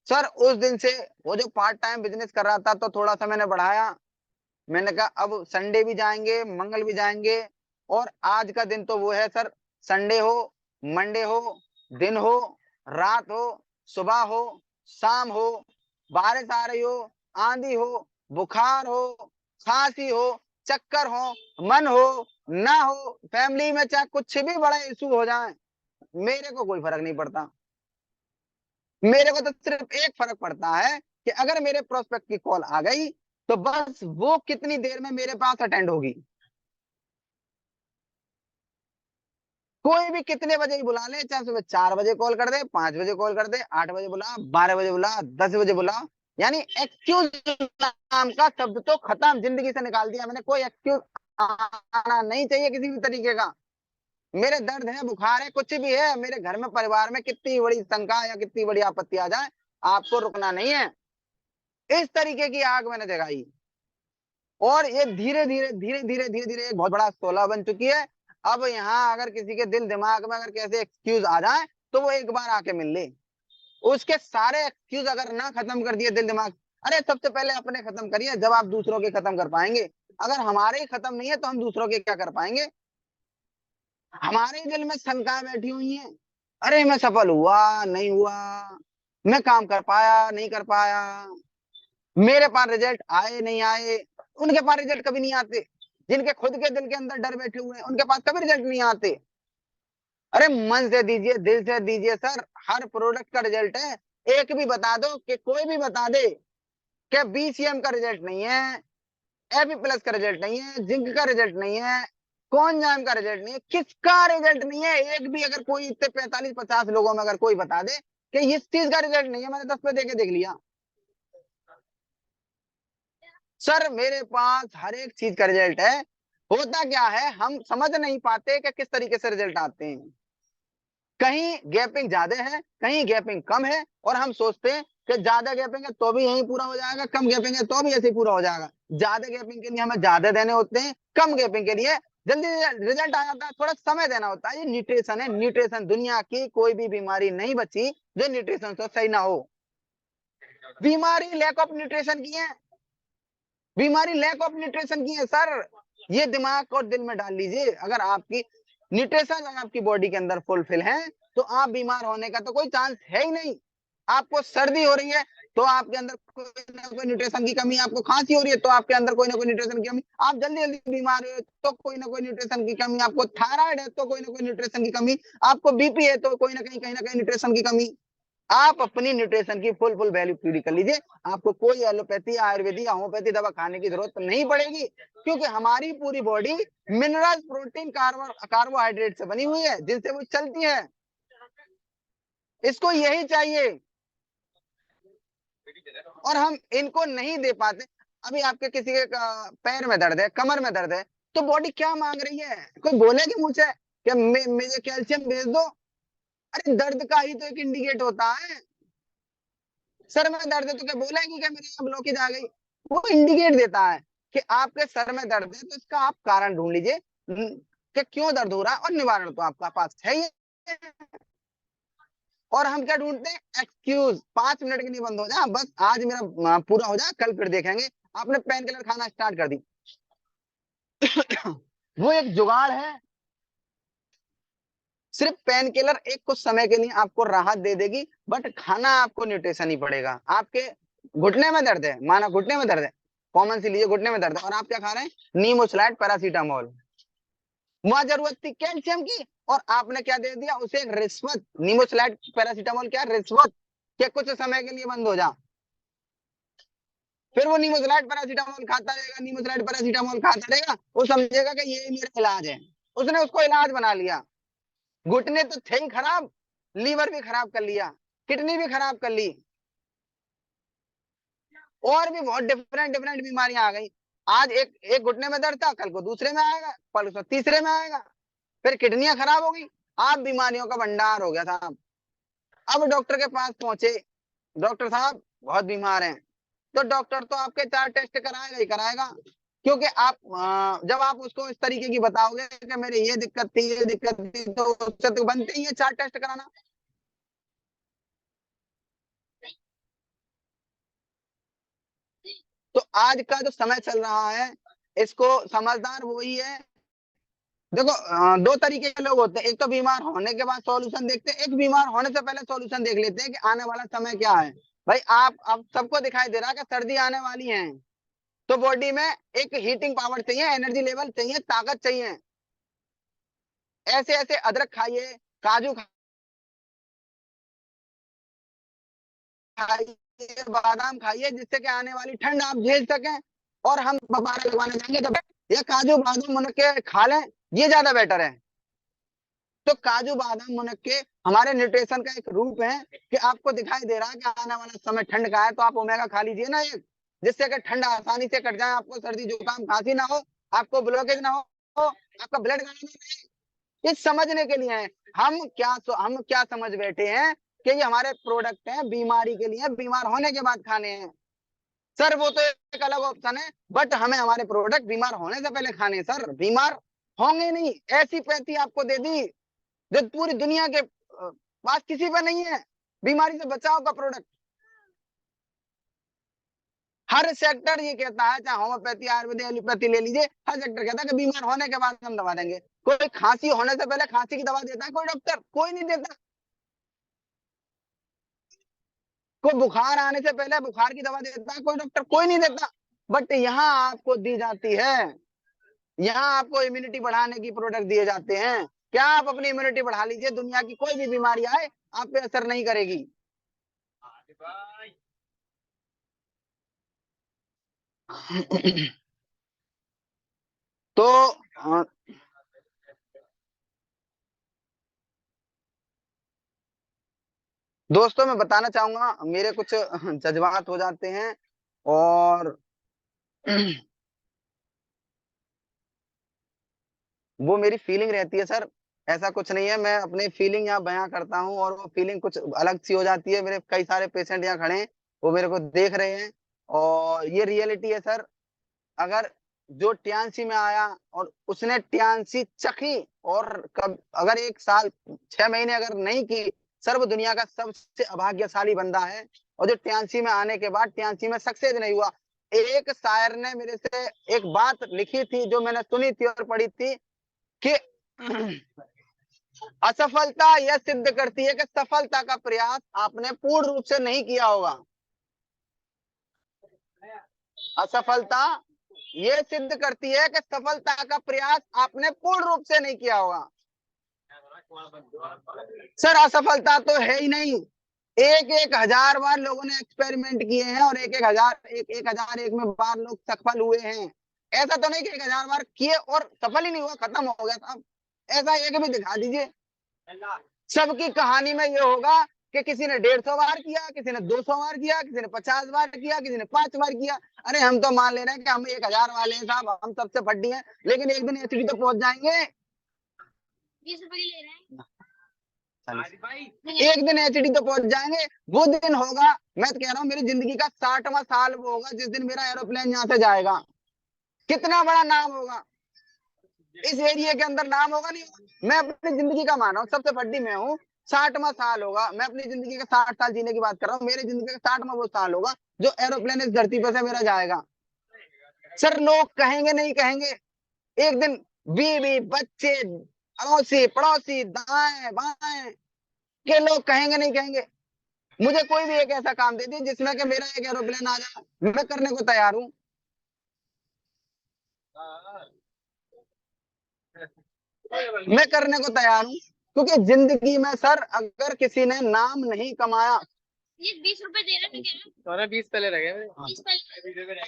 सर उस दिन से वो जो पार्ट टाइम बिजनेस कर रहा था, तो थोड़ा सा मैंने बढ़ाया। मैंने कहा अब संडे भी जाएंगे, मंगल भी जाएंगे, और आज का दिन तो वो है सर, संडे हो, मंडे हो, दिन हो, रात हो, सुबह हो, शाम हो, बारिश आ रही हो, आंधी हो, बुखार हो, खांसी हो, चक्कर हो, मन हो ना हो, फैमिली में चाहे कुछ भी बड़ा इशू हो जाए, मेरे को कोई फर्क नहीं पड़ता। मेरे को तो सिर्फ एक फर्क पड़ता है कि अगर मेरे प्रोस्पेक्ट की कॉल आ गई, तो बस वो कितनी देर में मेरे पास अटेंड होगी। कोई भी कितने बजे ही बुला ले, चाहे सुबह 4 बजे कॉल कर दे, 5 बजे कॉल कर दे, 8 बजे बुला, 12 बजे बुला, 10 बजे बुला, यानी एक्सक्यूज नाम का शब्द तो खत्म, जिंदगी से निकाल दिया मैंने। कोई एक्सक्यूज आना नहीं चाहिए किसी भी तरीके का। मेरे दर्द है, बुखार है, कुछ भी है, मेरे घर में परिवार में कितनी बड़ी शंका या कितनी बड़ी आपत्ति आ जाए, आपको रुकना नहीं है। इस तरीके की आग मैंने जगाई, और ये धीरे धीरे धीरे धीरे धीरे धीरे एक बहुत बड़ा शोला बन चुकी है। अब यहाँ अगर किसी के दिल दिमाग में अगर कैसे एक्सक्यूज आ जाए तो वो एक बार आके मिल ले। उसके सारे एक्सक्यूज अगर ना खत्म कर दिए दिल दिमाग, अरे सबसे पहले अपने खत्म करिए, जब आप दूसरों के खत्म कर पाएंगे। अगर हमारे ही खत्म नहीं है तो हम दूसरों के क्या कर पाएंगे। हमारे दिल में शंका बैठी हुई है, अरे मैं सफल हुआ नहीं हुआ, मैं काम कर पाया नहीं कर पाया, मेरे पास रिजल्ट आए नहीं आए। उनके पास रिजल्ट कभी नहीं आते, जिनके खुद के दिल के अंदर डर बैठे हुए हैं उनके पास कभी रिजल्ट नहीं आते। अरे मन से दीजिए, दिल से दीजिए सर, हर प्रोडक्ट का रिजल्ट है। एक भी बता दो कि कोई भी बता दे कि बीसीएम का रिजल्ट नहीं है, एपी प्लस का रिजल्ट नहीं है, जिंक का रिजल्ट नहीं है, कॉन्जाइम का रिजल्ट नहीं है, किसका रिजल्ट नहीं है। एक भी अगर कोई इतने 45-50 लोगों में अगर कोई बता दे कि इस चीज का रिजल्ट नहीं है, मैंने 10 पे देके देख लिया। सर मेरे पास हर एक चीज का रिजल्ट है। होता क्या है, हम समझ नहीं पाते कि किस तरीके से रिजल्ट आते हैं। कहीं गैपिंग ज्यादा है, कहीं गैपिंग कम है, और हम सोचते हैं कि ज्यादा गैपिंग है तो भी यही पूरा हो जाएगा, कम गैपिंग है तो भी ऐसे ही पूरा हो जाएगा। ज्यादा गैपिंग के लिए हमें ज्यादा देने होते हैं, कम गैपिंग के लिए जल्दी रिजल्ट आ जाता है, थोड़ा समय देना होता है। ये न्यूट्रिशन है, न्यूट्रिशन। दुनिया की कोई भी बीमारी नहीं बची जो न्यूट्रिशन से सही ना हो। बीमारी लैक ऑफ न्यूट्रिशन की है, बीमारी लैक ऑफ न्यूट्रिशन की है सर। ये दिमाग और दिल में डाल लीजिए, अगर आपकी न्यूट्रिशन आपकी बॉडी के अंदर फुलफिल है तो आप बीमार होने का तो कोई चांस है ही नहीं। आपको सर्दी हो रही है तो आपके अंदर कोई ना कोई न्यूट्रिशन की कमी, आपको खांसी हो रही है तो आपके अंदर कोई ना कोई न्यूट्रिशन की कमी, आप जल्दी जल्दी बीमार हो तो कोई ना कोई न्यूट्रिशन की कमी, आपको थायराइड है तो कोई ना कोई न्यूट्रिशन की कमी, आपको बीपी है तो कोई ना कहीं न्यूट्रिशन की कमी। आप अपनी न्यूट्रिशन की फुल वैल्यू पूरी कर लीजिए, आपको कोई एलोपैथी आयुर्वेदिक होम्योपैथी दवा खाने की जरूरत नहीं पड़ेगी, क्योंकि हमारी पूरी बॉडी मिनरल प्रोटीन कार्बोहाइड्रेट से बनी हुई है जिनसे वो चलती है। इसको यही चाहिए और हम इनको नहीं दे पाते। अभी आपके किसी के पैर में दर्द है, कमर में दर्द है, तो बॉडी क्या मांग रही है, कोई बोलेगी मुझे कि मुझे कैल्शियम भेज दो। अरे दर्द का ही तो एक इंडिकेट होता है। सर में दर्द है तो क्या बोलेगी कि मेरे यहाँ ब्लॉकेज आ गई। वो इंडिकेट देता है कि आपके सर में दर्द है, तो इसका आप कारण ढूंढ लीजिए कि क्यों दर्द हो रहा है, और निवारण तो आपका पास है ही। और हम क्या ढूंढते हैं, एक्सक्यूज। 5 मिनट के लिए बंद हो जाए, बस आज मेरा पूरा हो जाए, कल फिर देखेंगे। आपने पेन किलर खाना स्टार्ट कर दी वो एक जुगाड़ है। सिर्फ पेन किलर एक कुछ समय के लिए आपको राहत दे देगी, बट खाना आपको न्यूट्रिशन ही पड़ेगा। आपके घुटने में दर्द है, माना घुटने में दर्द है, कॉमन सी लीजिए, घुटने में दर्द है, और आप क्या खा रहे हैं, नीमोसलाइट पैरासीटामोल। वहां जरूरत थी कैल्शियम की, और आपने क्या दे दिया उसे, एक रिश्वत। नीमोसलाइट पैरासीटामोल क्या रिश्वत, कि कुछ समय के लिए बंद हो जा। फिर वो नीमोसलाइट पैरासीटामोल खाता रहेगा, नीमोसलाइट पैरासीटामोल खाता रहेगा, वो समझेगा कि ये मेरा इलाज है। उसने उसको इलाज बना लिया। घुटने तो थे ही खराब, लीवर भी खराब कर लिया, किडनी भी खराब कर ली, और भी बहुत डिफरेंट डिफरेंट बीमारियां आ गई। आज एक एक घुटने में दर्द था, कल को दूसरे में आएगा, कल को तीसरे में आएगा, फिर किडनियां खराब हो गई। आप बीमारियों का भंडार हो गया था। अब डॉक्टर के पास पहुंचे, डॉक्टर साहब बहुत बीमार हैं, तो डॉक्टर तो आपके 4 टेस्ट कराएगा ही कराएगा, क्योंकि आप जब आप उसको इस तरीके की बताओगे कि मेरे ये दिक्कत थी ये दिक्कत थी, तो उससे तो बनते ही है 4 टेस्ट कराना। तो आज का जो समय चल रहा है, इसको समझदार वही है। देखो 2 तरीके के लोग होते हैं, एक तो बीमार होने के बाद सॉल्यूशन देखते हैं, एक बीमार होने से पहले सॉल्यूशन देख लेते हैं कि आने वाला समय क्या है। भाई आप अब सबको दिखाई दे रहा है कि सर्दी आने वाली है, तो बॉडी में एक हीटिंग पावर चाहिए, एनर्जी लेवल चाहिए, ताकत चाहिए। ऐसे ऐसे अदरक खाइए, काजू खाइए, बादाम खाइए, जिससे कि आने वाली ठंड आप झेल सकें। और हम दोबारा लगवाने जाएंगे जब ये काजू बादाम मुनक्के खा लें, ये ज्यादा बेटर है। तो काजू बादाम मुनक्के हमारे न्यूट्रिशन का एक रूप है, कि आपको दिखाई दे रहा है कि आने वाला समय ठंड का है, तो आप ओमेगा खा लीजिए ना एक, जिससे कि ठंड आसानी से कट जाए, आपको सर्दी जुकाम खांसी ना हो, आपको ब्लॉकेज ना हो, आपका ब्लड ना रहे, ये समझने के लिए है। हम क्या समझ बैठे हैं कि ये हमारे प्रोडक्ट हैं, बीमारी के लिए, बीमार होने के बाद खाने हैं। सर वो तो एक अलग ऑप्शन है, बट हमें हमारे प्रोडक्ट बीमार होने से पहले खाने हैं सर। बीमार होंगे नहीं, ऐसी पैथी आपको दे दी जो पूरी दुनिया के पास किसी पर नहीं है। बीमारी से बचाव का प्रोडक्ट हर सेक्टर ये कहता है, चाहे होम्योपैथी, आयुर्वेदिक, एलोपैथी ले लीजिए, हर सेक्टर कहता है कि बीमार होने के बाद हम दवा देंगे। कोई खांसी होने से पहले खांसी की दवा देता है कोई डॉक्टर? कोई नहीं देता। कोई बुखार आने से पहले बुखार की दवा देता है कोई डॉक्टर? कोई नहीं देता। बट यहाँ आपको दी जाती है, यहाँ आपको इम्यूनिटी बढ़ाने की प्रोडक्ट दिए जाते हैं। क्या आप अपनी इम्यूनिटी बढ़ा लीजिए, दुनिया की कोई भी बीमारी आए आप पे असर नहीं करेगी। तो दोस्तों मैं बताना चाहूंगा, मेरे कुछ जज्बात हो जाते हैं और वो मेरी फीलिंग रहती है सर। ऐसा कुछ नहीं है, मैं अपनी फीलिंग यहाँ बयां करता हूँ और वो फीलिंग कुछ अलग सी हो जाती है। मेरे कई सारे पेशेंट यहाँ खड़े हैं, वो मेरे को देख रहे हैं और ये रियलिटी है सर। अगर जो टियान्सी में आया और उसने टियान्सी चखी और कब अगर 1 साल 6 महीने अगर नहीं की, सर वो दुनिया का सबसे अभाग्यशाली बंदा है। और जो टियान्सी में आने के बाद टियान्सी में सक्सेस नहीं हुआ। एक शायर ने मेरे से एक बात लिखी थी जो मैंने सुनी थी और पढ़ी थी कि असफलता यह सिद्ध करती है कि सफलता का प्रयास आपने पूर्ण रूप से नहीं किया होगा। असफलता ये सिद्ध करती है कि सफलता का प्रयास आपने पूर्ण रूप से नहीं किया होगा। सर असफलता तो है ही नहीं। एक एक हजार बार लोगों ने एक्सपेरिमेंट किए हैं और एक हजार एक में बार लोग सफल हुए हैं। ऐसा तो नहीं कि 1000 बार किए और सफल ही नहीं हुआ, खत्म हो गया साहब। ऐसा एक भी दिखा दीजिए। सबकी कहानी में ये होगा कि किसी ने 150 बार किया, किसी ने 200 बार किया, किसी ने 50 बार किया, किसी ने 5 बार किया। अरे हम तो मान ले रहे हैं कि हम 1000 वाले हैं साहब, हम सबसे फड्डी हैं, लेकिन एक दिन एचडी तो पहुंच जाएंगे। 20 रुपए ले रहे हैं, एक दिन एचडी तो पहुंच जाएंगे। वो दिन होगा, मैं तो कह रहा हूँ मेरी जिंदगी का 60वां साल वो होगा जिस दिन मेरा एरोप्लेन यहाँ से जाएगा। कितना बड़ा नाम होगा इस एरिया के अंदर, नाम होगा नहीं होगा। मैं अपनी जिंदगी का मान रहा हूँ, सबसे बड़ी मैं हूँ। 60वां साल होगा, मैं अपनी जिंदगी का 60 साल जीने की बात कर रहा हूँ। मेरी जिंदगी का 60वां वो साल होगा जो एरोप्लेन इस धरती पर से मेरा जाएगा। सर लोग कहेंगे नहीं कहेंगे एक दिन, बीवी बच्चे अड़ोसी पड़ोसी दाएं बाएं के लोग कहेंगे नहीं कहेंगे। मुझे कोई भी एक ऐसा काम दे दिए जिसमें कि मेरा एक एरोप्लेन आ जाए, मैं करने को तैयार हूँ। मैं करने को तैयार हूँ, क्योंकि जिंदगी में सर अगर किसी ने नाम नहीं कमाया। ये 20 रुपए दे रहे थे, 20 पहले रह गए, 20 पहले।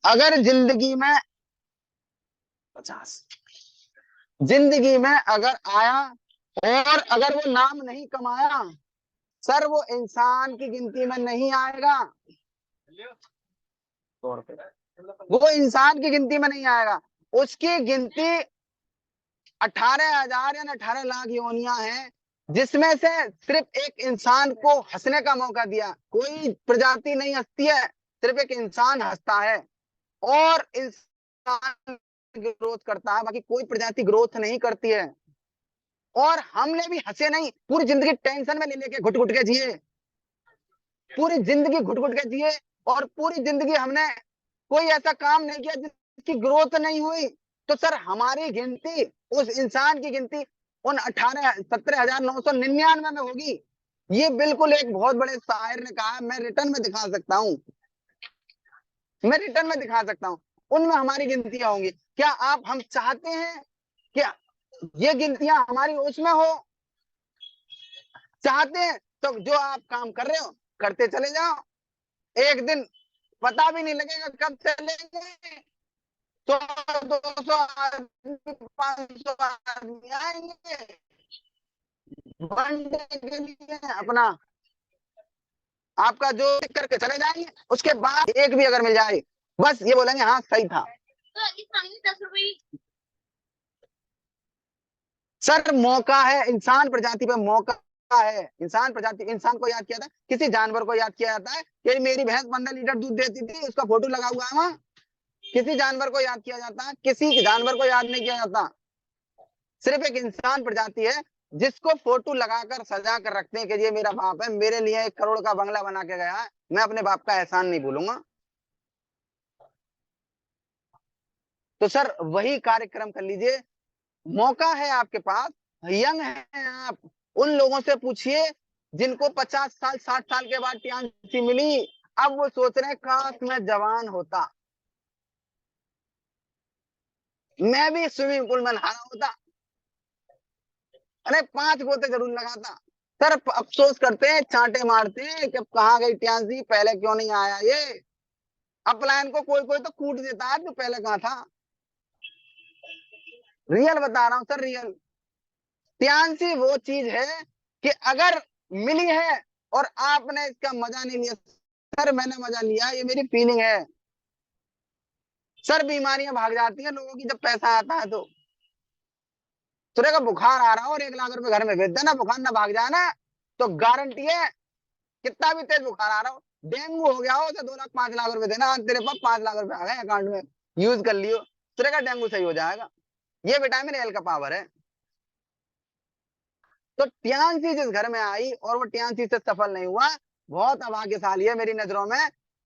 अगर जिंदगी में 50 जिंदगी में अगर आया और अगर वो नाम नहीं कमाया, सर वो इंसान की गिनती में नहीं आएगा। वो इंसान की गिनती में नहीं आएगा। उसकी गिनती 18,000 या 18 लाख योनियां हैं, जिसमें से सिर्फ एक इंसान को हंसने का मौका दिया। कोई प्रजाति नहीं हंसती है, सिर्फ एक इंसान हंसता है और इंसान ग्रोथ करता है, बाकी कोई प्रजाति ग्रोथ नहीं करती है। और हमने भी हंसे नहीं, पूरी जिंदगी टेंशन में ले लेके घुट घुट के जिए, पूरी जिंदगी घुट घुट के जिए और पूरी जिंदगी हमने कोई ऐसा काम नहीं किया जिसकी ग्रोथ नहीं हुई। तो सर हमारी गिनती उस इंसान की गिनती उन 17,999 में होगी। ये बिल्कुल एक बहुत बड़े शायर ने कहा, मैं रिटर्न में दिखा सकता हूँ, मैं रिटर्न में दिखा सकता हूँ। उनमें हमारी गिनतियां होंगी। क्या आप हम चाहते हैं क्या ये गिनतियां हमारी उसमें हो? चाहते हैं तो जो आप काम कर रहे हो करते चले जाओ, एक दिन पता भी नहीं लगेगा कब चलेंगे। 100 200 आदमी 500 आदमी आएंगे वनडे के लिए, अपना आपका जो करके चले जाएंगे। उसके बाद एक भी अगर मिल जाए, बस ये बोलेंगे हाँ सही था, सर मौका है, इंसान प्रजाति पे मौका है। इंसान प्रजाति, इंसान को याद किया था, किसी जानवर को याद किया जाता है कि मेरी भैंस 15 लीटर दूध देती थी, उसका फोटो लगा हुआ है वहां। किसी जानवर को याद किया जाता है, किसी जानवर को याद नहीं किया जाता। सिर्फ एक इंसान प्रजाति है जिसको फोटो लगाकर सजा कर रखते हैं कि ये मेरा बाप है, मेरे लिए 1 करोड़ का बंगला बना के गया है, मैं अपने बाप का एहसान नहीं भूलूंगा। तो सर वही कार्यक्रम कर लीजिए, मौका है आपके पास, यंग है आप। उन लोगों से पूछिए जिनको 50 साल 60 साल के बाद टीआरसी मिली, अब वो सोच रहे हैं काश मैं जवान होता, मैं भी स्विमिंग पूल में नहा रहा होता, अरे 5 गोते जरूर लगाता। सर अफसोस करते हैं, चांटे मारते हैं कि कहाँ गई टीआरसी, पहले क्यों नहीं आया ये। अपलायन को कोई कोई तो कूट देता है, तो पहले कहाँ था। रियल बता रहा हूँ सर, रियल। टियांसी वो चीज है कि अगर मिली है और आपने इसका मजा नहीं लिया, सर मैंने मजा लिया, ये मेरी फीलिंग है। सर बीमारियां भाग जाती हैं लोगों की जब पैसा आता है तो। सूर्य का बुखार आ रहा हो और 1 लाख रुपए घर में भेज देना, बुखार ना भाग जाए ना, तो गारंटी है, कितना भी तेज बुखार आ रहा हो, डेंगू हो गया हो तो 2 लाख 5 लाख रुपए देना, तेरे पास 5 लाख रुपए आ गए अकाउंट में, यूज कर लियो, सूर्य का डेंगू सही हो जाएगा। ये विटामिन एल का पावर है। तो टियांसी जिस घर में आई और वो टियांसी से सफल नहीं हुआ, बहुत अभाग्यशाली है मेरी नजरों में।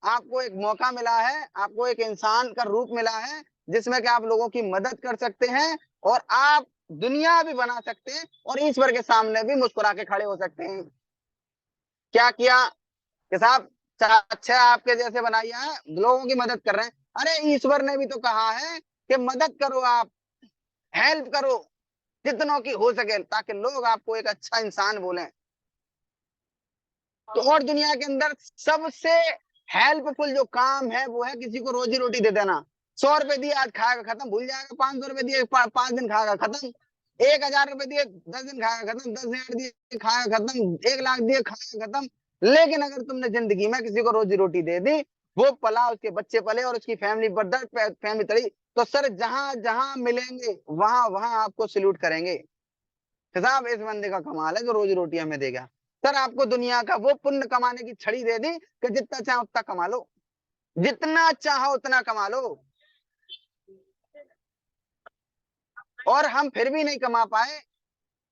आपको एक मौका मिला है, आपको एक इंसान का रूप मिला है जिसमें कि आप लोगों की मदद कर सकते हैं, और आप दुनिया भी बना सकते हैं, और ईश्वर के सामने भी मुस्कुरा के खड़े हो सकते हैं। क्या किया कि साहब, अच्छा आपके जैसे बनाइए हैं, लोगों की मदद कर रहे हैं। अरे ईश्वर ने भी तो कहा है कि मदद करो, आप हेल्प करो जितनों की हो सके, ताकि लोग आपको एक अच्छा इंसान बोलें। तो और दुनिया के अंदर सबसे हेल्पफुल जो काम है वो है किसी को रोजी रोटी दे देना। 100 रुपए दिए आज खाएगा खत्म, भूल जाएगा। 500 रुपए दिए 5 दिन खाएगा खत्म। 1,000 रुपए दिए 10 दिन खाएगा खत्म। 10,000 दिए खाएगा खत्म। 1 लाख दिए खाएगा खत्म। लेकिन अगर तुमने जिंदगी में किसी को रोजी रोटी दे दी, वो पला, उसके बच्चे पले और उसकी फैमिली बर्दर फैमिली तड़ी, तो सर जहां जहां मिलेंगे वहां वहां आपको सल्यूट करेंगे। साहब इस बंदे का कमाल है जो रोजी रोटी हमें देगा। सर आपको दुनिया का वो पुण्य कमाने की छड़ी दे दी कि जितना चाहो उतना कमा लो, जितना चाहो उतना कमा लो। और हम फिर भी नहीं कमा पाए,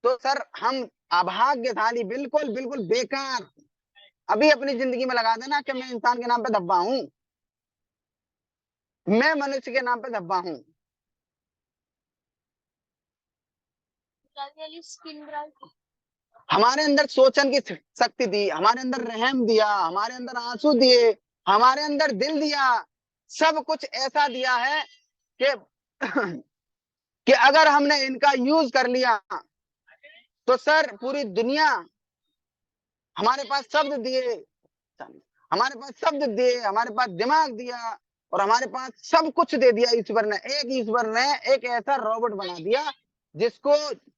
तो सर हम अभाग्यशाली, बिल्कुल बिल्कुल बेकार। अभी अपनी जिंदगी में लगा देना कि मैं इंसान के नाम पे धब्बा हूं, मैं मनुष्य के नाम पे धब्बा हूं। हमारे अंदर सोचन की शक्ति दी, हमारे अंदर रहम दिया, हमारे अंदर आंसू दिए, हमारे अंदर दिल दिया, सब कुछ ऐसा दिया है कि कि अगर हमने इनका यूज कर लिया तो सर पूरी दुनिया, हमारे पास शब्द दिए, हमारे पास शब्द दिए, हमारे पास दिमाग दिया, और हमारे पास सब कुछ दे दिया ईश्वर ने। एक ईश्वर ने एक ऐसा रोबोट बना दिया जिसको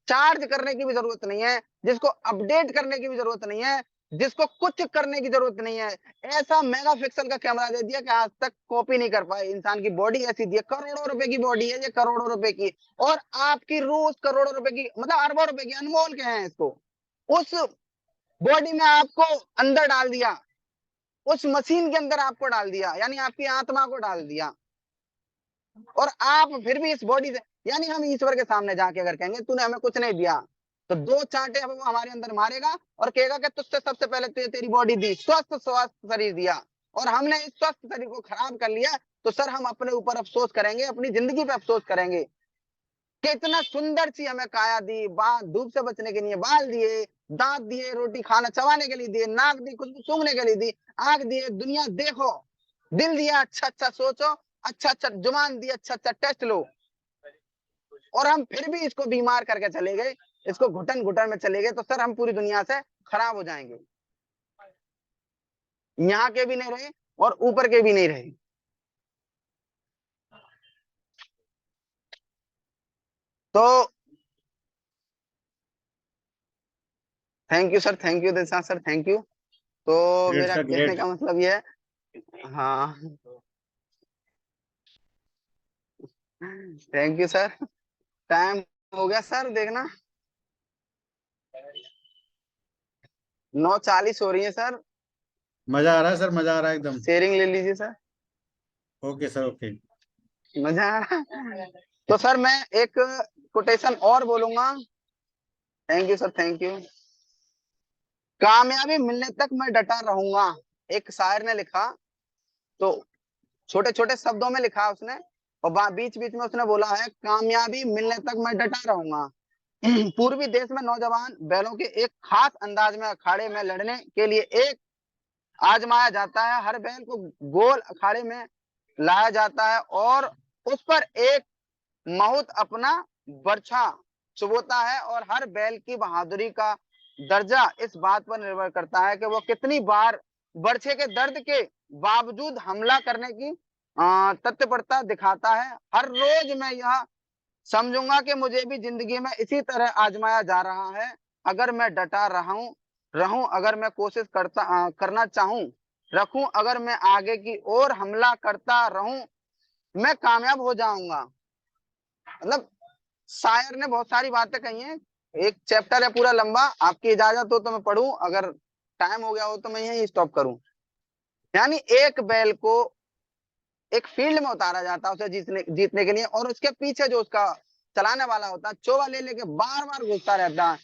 चार्ज करने की भी जरूरत नहीं है, जिसको अपडेट करने की भी जरूरत नहीं है, जिसको कुछ करने की जरूरत नहीं है। ऐसा मेगा पिक्सल का कैमरा दे दिया कि आज तक कॉपी नहीं कर पाए। इंसान की बॉडी ऐसी दी है, करोड़ों रुपए की बॉडी है ये, करोड़ों रुपए की। और आपकी रूह करोड़ों रुपए की, मतलब अरबों रुपए की, अनमोल के हैं इसको। उस बॉडी में आपको अंदर डाल दिया, उस मशीन के अंदर आपको डाल दिया, यानी आपकी आत्मा को डाल दिया। और आप फिर भी इस बॉडी से, यानी हम ईश्वर के सामने जाके अगर कहेंगे तूने हमें कुछ नहीं दिया, तो 2 चांटे अब वो हमारे अंदर मारेगा और कहेगा कि तुझसे सबसे पहले तुझे तेरी बॉडी दी, स्वस्थ स्वस्थ शरीर दिया, और हमने इस स्वस्थ शरीर को खराब कर लिया। तो सर हम अपने ऊपर अफसोस करेंगे, अपनी जिंदगी पे अफसोस करेंगे कि इतना सुंदर सी हमें काया दी, बाल धूप से बचने के लिए बाल दिए, दांत दिए रोटी खाना चबाने के लिए दिए, नाक दी खुशबू सूंघने के लिए दी, आंख दिए दुनिया देखो, दिल दिया अच्छा अच्छा सोचो, अच्छा अच्छा जुबान दी अच्छा अच्छा टेस्ट लो, और हम फिर भी इसको बीमार करके चले गए, इसको घुटन घुटन में चले गए, तो सर हम पूरी दुनिया से खराब हो जाएंगे। यहाँ के भी नहीं रहे और ऊपर के भी नहीं रहे। तो thank you sir, thank you Dilshad sir, thank you. तो ग्रेट मेरा सर, कहने ग्रेट। का मतलब ये है, हाँ थैंक यू सर। टाइम हो गया सर, देखना 9:40 हो रही है सर। मजा आ रहा है सर, मजा आ रहा है एकदम। शेयरिंग ले लीजिए सर। Okay sir, okay. मजा आ रहा है। तो सर मैं एक कोटेशन और बोलूंगा। Thank you sir, thank you. कामयाबी मिलने तक मैं डटा रहूंगा, एक शायर ने लिखा। तो छोटे छोटे शब्दों में लिखा उसने, और बीच बीच में उसने बोला है कामयाबी मिलने तक मैं डटा रहूंगा। पूर्वी देश में नौजवान बैलों के एक खास अंदाज में अखाड़े में लड़ने के लिए एक आजमाया जाता है। हर बैल को गोल अखाड़े में लाया जाता है और उस पर एक माहुत अपना बर्छा चुभोता है, और हर बैल की बहादुरी का दर्जा इस बात पर निर्भर करता है कि वो कितनी बार बर्छे के दर्द के बावजूद हमला करने की तत्परता दिखाता है। हर रोज मैं यह समझूंगा कि मुझे भी जिंदगी में इसी तरह आजमाया जा रहा है। अगर मैं डटा रहूं रहूं अगर मैं कोशिश करना चाहूं रखूं, अगर मैं आगे की ओर हमला करता रहूं, मैं कामयाब हो जाऊंगा। मतलब शायर ने बहुत सारी बातें कही हैं। एक चैप्टर है पूरा लंबा, आपकी इजाजत हो तो मैं पढ़ूं, अगर टाइम हो गया हो तो मैं यहीं स्टॉप करूं। यानी एक बैल को एक फील्ड में उतारा जाता है उसे जीतने जीतने के लिए, और उसके पीछे जो उसका चलाने वाला होता है चोवा ले लेके बार बार घुसता रहता है।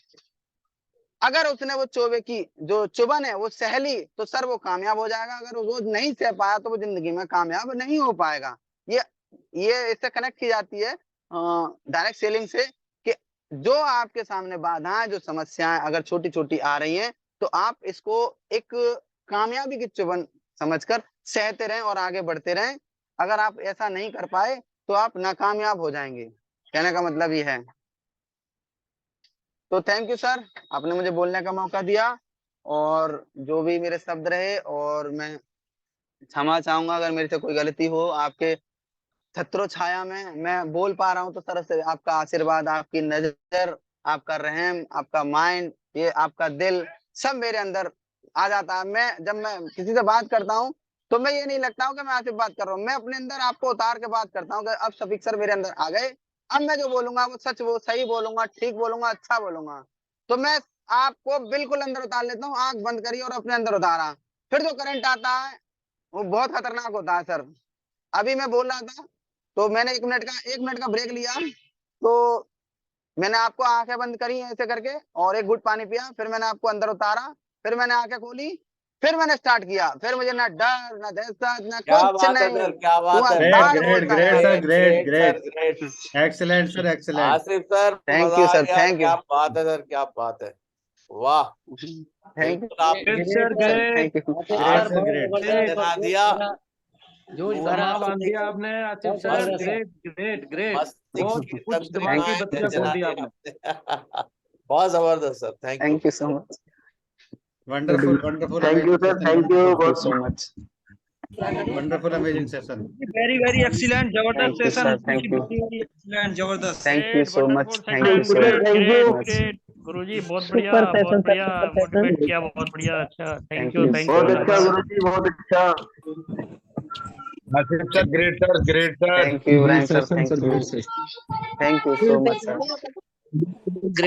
अगर उसने वो चोवे की जो चुभन है वो सह ली तो सर वो कामयाब हो जाएगा, अगर वो नहीं सह पाया तो वो जिंदगी में कामयाब नहीं हो पाएगा। ये ये इससे कनेक्ट की जाती है डायरेक्ट सेलिंग से, कि जो आपके सामने बाधाएं, जो समस्याएं अगर छोटी छोटी आ रही हैं, तो आप इसको एक कामयाबी की चुभन समझकर सहते रहें और आगे बढ़ते रहें। अगर आप ऐसा नहीं कर पाए तो आप नाकामयाब हो जाएंगे। कहने का मतलब ये है। तो थैंक यू सर, आपने मुझे बोलने का मौका दिया, और जो भी मेरे शब्द रहे, और मैं क्षमा चाहूंगा अगर मेरे से कोई गलती हो। आपके छत्रो छाया में मैं बोल पा रहा हूँ तो सर से आपका आशीर्वाद, आपकी नजर, आपका रहम, आपका माइंड, ये आपका दिल, सब मेरे अंदर आ जाता है। जब मैं किसी से बात करता हूँ तो मैं ये नहीं लगता हूँ कि मैं आपसे बात कर रहा हूँ, मैं अपने अंदर आपको उतार के बात करता हूँ कि अब शफीक सर मेरे अंदर आ गए। अब मैं जो बोलूंगा वो सच, वो सही बोलूंगा, ठीक बोलूंगा, अच्छा बोलूंगा। तो मैं आपको बिल्कुल अंदर उतार लेता हूँ, आंख बंद करिए और अपने अंदर उतारा। फिर जो करंट आता है वो बहुत खतरनाक होता है सर। अभी मैं बोल रहा था तो मैंने 1 मिनट का ब्रेक लिया, तो मैंने आपको आंखें बंद करी ऐसे करके और एक घुट पानी पिया, फिर मैंने आपको अंदर उतारा, फिर मैंने आंखें खोली, फिर मैंने स्टार्ट किया, फिर मुझे ना डर ना दहशत ना क्या कुछ बात है नहीं। सर, क्या बात है। ग्रेट धुआंधार ग्रेट बोलता ग्रेट गया। Sir, great great sir, great. Great. Excellent sir, excellent. Asif sir, thank मजा यू आ सर, गया। Thank you. क्या बात है सर, क्या बात है। वाह, थैंक बिल्कुल आप you great sir, sir, great. Thank you. Asif great sir sir, बहुत ग्रेट। जबरदस्त जना और जोश दिया। भरा, जोश भरा पूरा बांध दिया आपने आसिफ सर। मस्तिष्क ग्रेट ग्रेट ग्रेट, मस्तिष्क बहुत की कुछ दिमाग की तंत्रिकाएं बत्तियां खोल जला दी दी आपने। आपने। बहुत जबरदस्त sir, thank you. Thank you so much. Wonderful wonderful, thank you amazing sir, session, thank you wonderful बहुत so much. Wonderful, amazing session. Very very excellent, जबरदस्त thank you session. Sir, thank you. Very very excellent, जबरदस्त। Thank you great, so much, wonderful thank you session. So great great much. Great गुरुजी, बहुत बढ़िया, super बहुत session sir, बढ़िया। Super motivate session. किया, बहुत बढ़िया। अच्छा, thank thank you, you thank so you, बहुत अच्छा मच। धन्यवाद। गुरुजी, बहुत अच्छा। Asif sir, great sir, great sir. Thank you great Ibrahim sir, session thank sir, you. Great session. Thank you so much sir.